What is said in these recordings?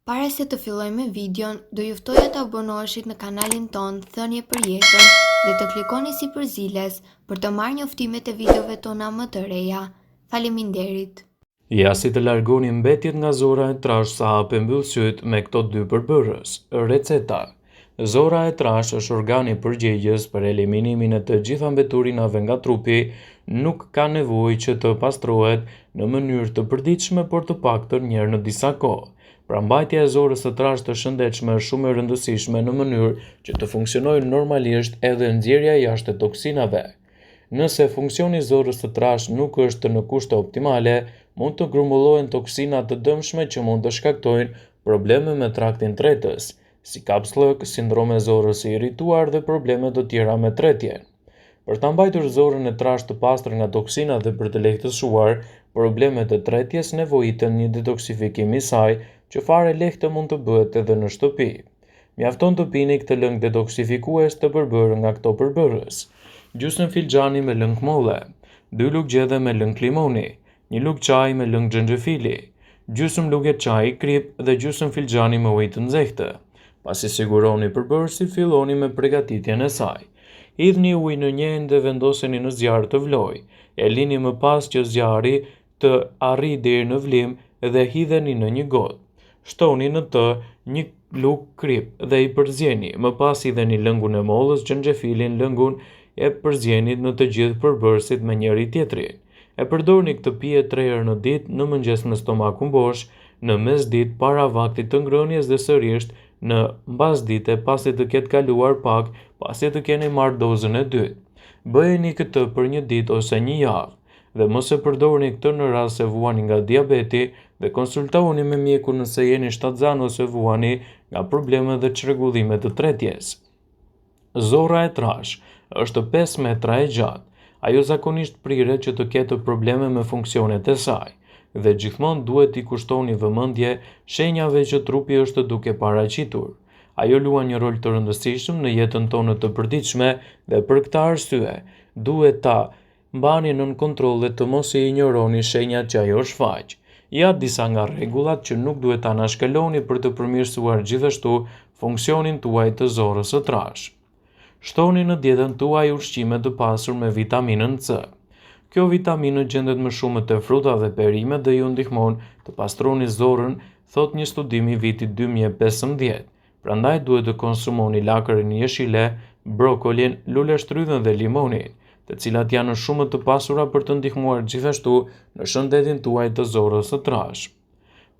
Para se të fillojmë me videon, do ju ftoja të abonoheshit në kanalin ton Thënie për Jetën dhe të klikoni si përziles për të marrë njoftimet e videove tona më të reja. Faleminderit. Ja si të largoni mbetjet nga zora e trash sa hape mbyll syt me këto dy përbërës. Receta. Zora e trash është organi përgjegjës për eliminimin e të gjitha mbeturinave nga trupi, nuk ka nevojë që të pastrohet në mënyrë të përditshme por të paktën një herë në disa kohë. Pra mbajtja e zorës së trash të shëndetshme është shumë e rëndësishme në mënyrë që të funksionojë normalisht edhe nxjerrja jashtë e toksinave. Nëse funksioni i zorës së trash nuk është në kushte optimale, mund të grumbullohen toksina të dëmshme që mund të shkaktojnë probleme me traktin tretës, si kapslëk, sindrome zorës së irrituar dhe probleme të tjera me tretjen. Për ta mbajtur zorën e trash të pastër nga toksina dhe për të lehtësuar problemet e tretjes, nevojitet një detoksifikim i saj, që fare lehtë mund të bëhet edhe në shtëpi. Mjafton të pini këtë lëng detoksifikues të përbërë nga këto përbërës: gjysmë filxhani me lëng molle, 2 lugë gjedhe me lëng limoni, 1 lugë çaji me lëng xhenxhefili, gjysmë lugë çaji krip dhe gjysmë filxhani me ujë të nxehtë. Pasi siguroni përbërësit, filloni me përgatitjen e saj. Hidhni ujë në një enë dhe vendoseni në zjarr të vlojë. E lini më pas që zjarri të arrijë deri në vlim dhe hidheni në një gotë. Shtoni në të 1 lugë krip dhe i përzjeni. Më pas hidheni lëngun e mollës, xhenxhefilin, lëngun e përzjenit në të gjithë përbërësit me njëri tjetrin. E përdorni këtë pije 3 herë në ditë, në mëngjes me stomakun bosh, në mesditë para vaktit të ngrënies dhe sërish në mbasdite pasi të ketë kaluar pak pasi të keni marrë dozën e dytë. Bëjeni këtë për 1 ditë ose 1 javë dhe mos e përdorni këtë në rast se vuani nga diabeti dhe konsultohuni me mjekun nëse jeni shtatzan ose vuani nga probleme dhe çrregullime të tretjes. Zora e trash është 5 metra e gjatë. Ajo zakonisht priret që të ketë probleme me funksionet e saj dhe gjithmonë duhet t'i kushtoni vëmendje shenjave që trupi është duke paraqitur. Ajo luan një rol të rëndësishëm në jetën tonë të përditshme dhe për këtë arsye duhet ta mbani nën kontroll dhe të mos i injoroni shenjat që ajo shfaq. Ja disa nga rregullat që nuk duhet ta anashkaloni për të përmirësuar gjithashtu funksionin tuaj të zorës së trash. Shtoni në dietën tuaj ushqime të pasur me vitaminën C. Kjo vitaminë gjendet më shumë te fruta dhe perimet dhe ju ndihmon të pastroni zorën, thot një studim i vitit 2015. Prandaj duhet të konsumoni lakërin jeshile, brokolin, luleshtrydhën dhe limonin, të cilat janë shumë të pasura për të ndihmuar gjithashtu në shëndetin tuaj të zorës së trash.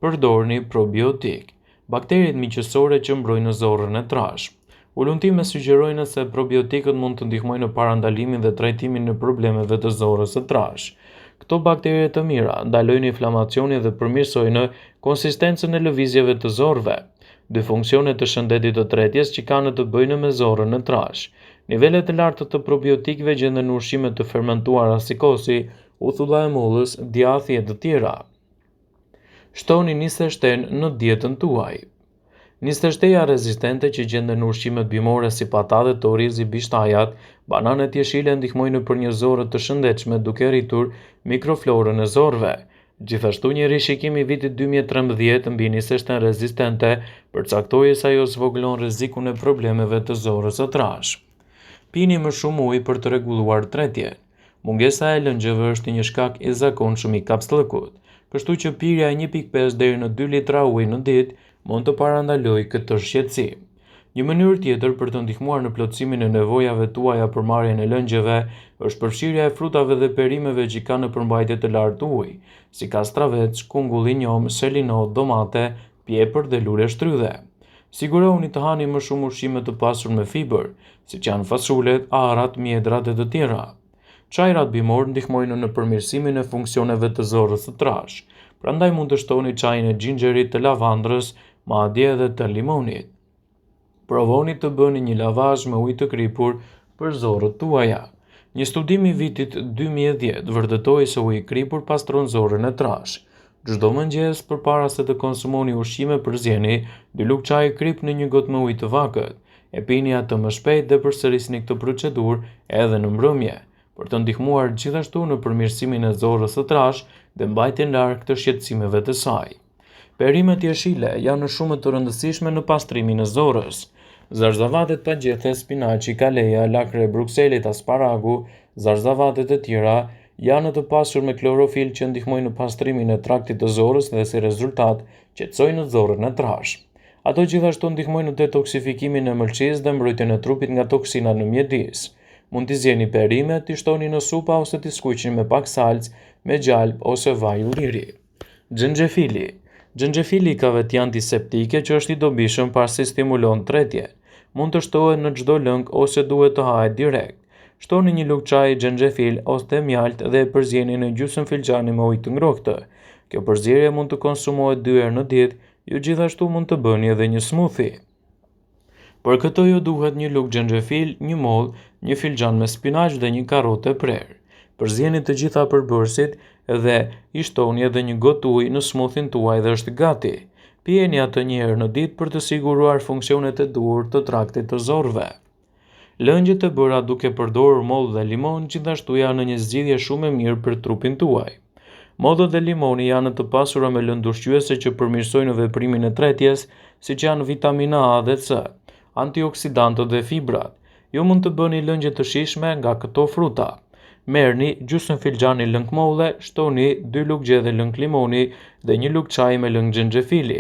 Përdorni probiotik, bakteriet miqësore që mbrojnë zorën e trash. Ulëntime sugjerojnë se probiotikët mund të ndihmojnë në parandalimin dhe trajtimin e problemeve të zorës së trash. Këto bakterie të mira ndalojnë inflamacionin dhe përmirësojnë konsistencën e lëvizjeve të zorëve, dy funksione të shëndetit të tretjes që kanë të bëjnë me zorën e trash. Nivelet e larta të probiotikëve gjenden në ushqime të fermentuara si kosi, uthulla e mollës, djathi e të tjera. Shtoni nisteshten në dietën tuaj. Nisteshteja rezistente që gjenden në ushqimet bimore si patatet, orizi, bishtajat, bananet jeshile ndihmojnë për një zorë të shëndetshme duke rritur mikroflorën e zorëve. Gjithashtu një rishikim i vitit 2013 mbi nisteshten rezistente përcaktoi se ajo zvogëlon rrezikun e problemeve të zorës së trash. Pini më shumë ujë për të rregulluar tretjen. Mungesa e lëngjeve është një shkak i zakonshëm i kapslëkut, kështu që pirja e 1.5 deri në 2 litra ujë në ditë mund të parandalojë këtë shqetësim. Një mënyrë tjetër për të ndihmuar në plotësimin e nevojave tuaja për marrjen e lëngjeve është përfshirja e frutave dhe perimeve që kanë në përmbajtje të lartë të ujit, si kastravec, kungull i njom, selinot, domate, pjepër dhe luleshtrydhe. Sigurohuni të hani më shumë ushqime të pasur me fiber, siç janë fasulet, arrat, mjedrat e të tjera. Çajrat bimor ndihmojnë në përmirësimin e funksioneve të zorës së trash. Prandaj mund të shtoni çajin e xhinxherit, të lavandrës, madje edhe të limonit. Provoni të bëni një lavazh me ujë të kripur për zorët tuaja. Një studim i vitit 2010 vërtetoi se uji i kripur pastron zorën e trash. Çdo mëngjes përpara se të konsumoni ushqime, përzjeni 2 lugë çaji krip në një gotë me ujë të vakët. E pini atë më shpejt dhe përsërisni këtë procedurë edhe në mbrëmje, për të ndihmuar gjithashtu në përmirësimin e zorës së trash dhe mbajtjen larg të shqetësimeve të saj. Perimet jeshile janë shumë të rëndësishme në pastrimin e zorës. Zarzavatet pa gjethe, spinaçi, kaleja, lakre e Brukselit, asparagu, zarzavatet e tjera janë të pasur me klorofil që ndihmojnë në pastrimin e traktit të zorës dhe si rezultat qetësojnë zorën e trashë. Ato gjithashtu ndihmojnë në detoksifikimin e mëlçisë dhe mbrojtjen e trupit nga toksinat në mjedis. Mund t'i zjeni perimet, t'i shtoni në supa ose t'i skuqni me pak salcë, me gjalp ose vaj ulliri. Xhenxhefili. Xhenxhefili ka veti antiseptike që është i dobishëm pasi stimulon tretjen. Mund të shtohet në çdo lëng ose duhet të hahet direkt. Shtoni një lugë çaji xhenxhefil ose mjalt dhe e përzjeni në gjysmë filxhani me ujë të ngrohtë. Kjo përzierje mund të konsumohet 2 herë në ditë, ju gjithashtu mund të bëni edhe një smoothie. Për këtë ju duhet një lugë xhenxhefil, një mollë, një filxhan me spinaq dhe një karrotë e prerë. Përzjeni të gjitha përbërësit dhe i shtoni edhe një gotë ujë në smoothien tuaj dhe është gati. Pijeni atë një herë në ditë për të siguruar funksionet e duhur të traktit të zorëve. Lëngjet e bëra duke përdorur mollë dhe limon gjithashtu janë një zgjidhje shumë e mirë për trupin tuaj. Mollët dhe limoni janë të pasura me lëndë ushqyese që përmirësojnë veprimin e tretjes, siç janë vitamina A dhe C, antioksidantët dhe fibrat. Ju mund të bëni lëngje të shijshme nga këto fruta. Merrni gjysmë filxhani lëng molle, shtoni 2 lugë gjedhe lëng limoni dhe 1 lugë çaji me lëng xhenxhefili.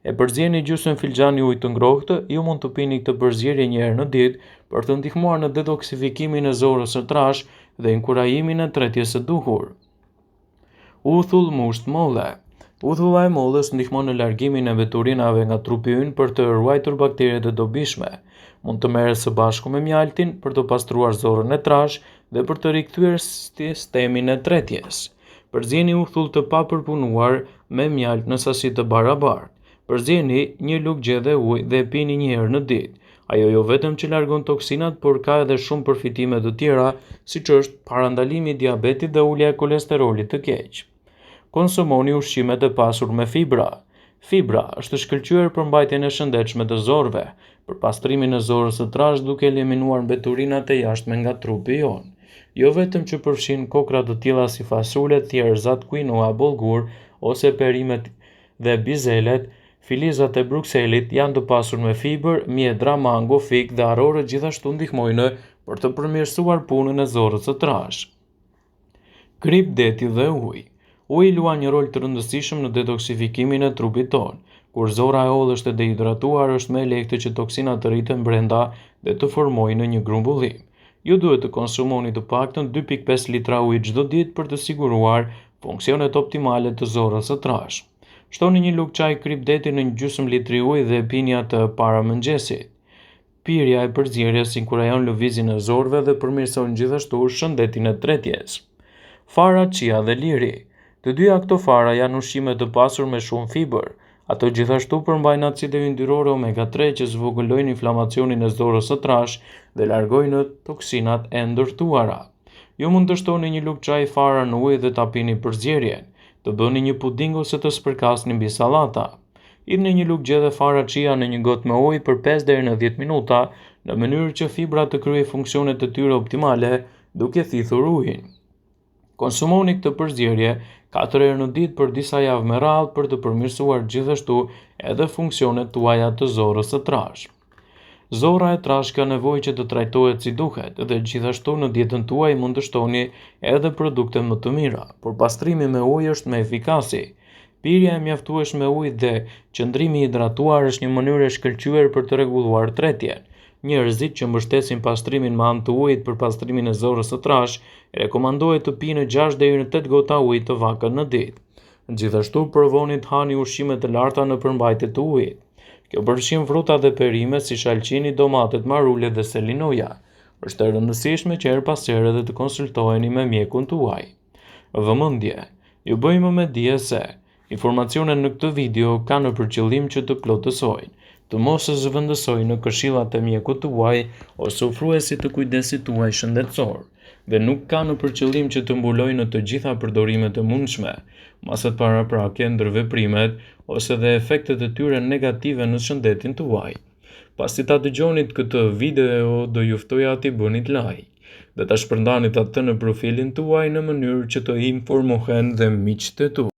E përzjeni gjysmë filxhani ujë të ngrohtë, ju mund të pini këtë përzierje një herë në ditë për të ndihmuar në detoksifikimin e zorës së trashë dhe inkurajimin e tretjes së duhur. Uthull musht molle. Uthulla e mollës ndihmon në largimin e veturinave nga trupi ynë për të ruajtur bakteriet e dobishme. Mund të merret së bashku me mjaltin për të pastruar zorën e trashë dhe për të rikthyer sistemin e tretjes. Përzjeni uthull të papërpunuar me mjalt në sasi të barabartë. Përzjeni 1 lugë gjedhe ujë dhe pini një herë në ditë. Ajo jo vetëm që largon toksinat, por ka edhe shumë përfitime të tjera, siç është parandalimi i diabetit dhe ulja e kolesterolit të keq. Konsumoni ushqimet e pasur me fibra. Fibra është shkëlqyer për mbajtjen e shëndetshme të zorëve, për pastrimin e zorës së trashë duke eliminuar mbeturinat e jashtme nga trupi jonë. Jo vetëm që përfshin kokra të tilla si fasulet, thjerëzat, quinoa, bollgur ose perimet dhe bizelet, filizat e Brukselit janë të pasur me fibër, mjedra, mango, fik dhe arrore gjithashtu ndihmojnë për të përmirësuar punën e zorës së trashë. Krip, deti dhe uji. Uji luan një rol të rëndësishëm në detoksifikimin e trupit tonë. Kur zora e hollë është e dehidratuar, është më e lehtë që toksinat të rriten brenda dhe të formojnë një grumbullim. Ju duhet të konsumoni të paktën 2.5 litra ujë çdo ditë për të siguruar funksionet optimale të zorës së trashë. Shtoni 1 lugë çaj krip deti në një gjysmë litri ujë dhe pini atë para mëngjesit. Pirja e përzierjes inkurajon lëvizjen e zorëve dhe përmirëson gjithashtu shëndetin e tretjes. Fara, chia dhe liri. Të dyja këto fara janë ushqime të pasur me shumë fibër. Ato gjithashtu përmbajnë acide yndyrore omega 3 që zvogëlojnë inflamacionin e zorës së trashë dhe largojnë toksinat e ndërtuara. Ju mund të shtoni 1 lugë çaj fara në ujë dhe ta pini përzierjen. Të bëni një puding ose të spërkasni mbi sallata. Hidhni 1 lugë gjedhe fara chia në një gotë me ujë për 5 deri në 10 minuta, në mënyrë që fibra të kryejë funksionet e tyre optimale duke thithur ujin. Konsumoni këtë përzierje 4 herë në ditë për disa javë me radhë për të përmirësuar gjithashtu edhe funksionet tuaja të zorës së trashë. Zora e trashë ka nevojë që të trajtohet si duhet dhe gjithashtu në dietën tuaj mund të shtoni edhe produkte më të mira, por pastrimi me ujë është më efikasi. Pirja e mjaftueshme me ujë dhe qëndrimi i hidratuar është një mënyrë e shkëlqyer për të rregulluar tretjen. Njerëzit që mbështesin pastrimin me anë të ujit për pastrimin e zorës së trashë, rekomandohet të pinë 6 deri në 8 gota ujë të vakët në ditë. Gjithashtu provoni të hani ushqime të larta në përmbajtje të ujit. Kjo përfshin fruta dhe perime si shalqini, domatet, marule dhe selinoja. Është e rëndësishme që her pas here të konsultoheni me mjekun tuaj. Vëmendje. Ju bëjmë me dije se informacionet në këtë video kanë për qëllim që të plotësojnë, të mos e zëvendësojnë në këshillat e mjekut tuaj ose ofruesit të kujdesit tuaj shëndetësor, dhe nuk kanë për qëllim që të mbulojnë të gjitha përdorimet e mundshme, masat paraprake, ndërveprimet ose dhe efektet e tyre negative në shëndetin tuaj. Pasi ta dëgjonit këtë video, do ju ftoja t'i bënit like dhe ta shpërndanit atë në profilin tuaj në mënyrë që të informohen dhe miqtë tuaj.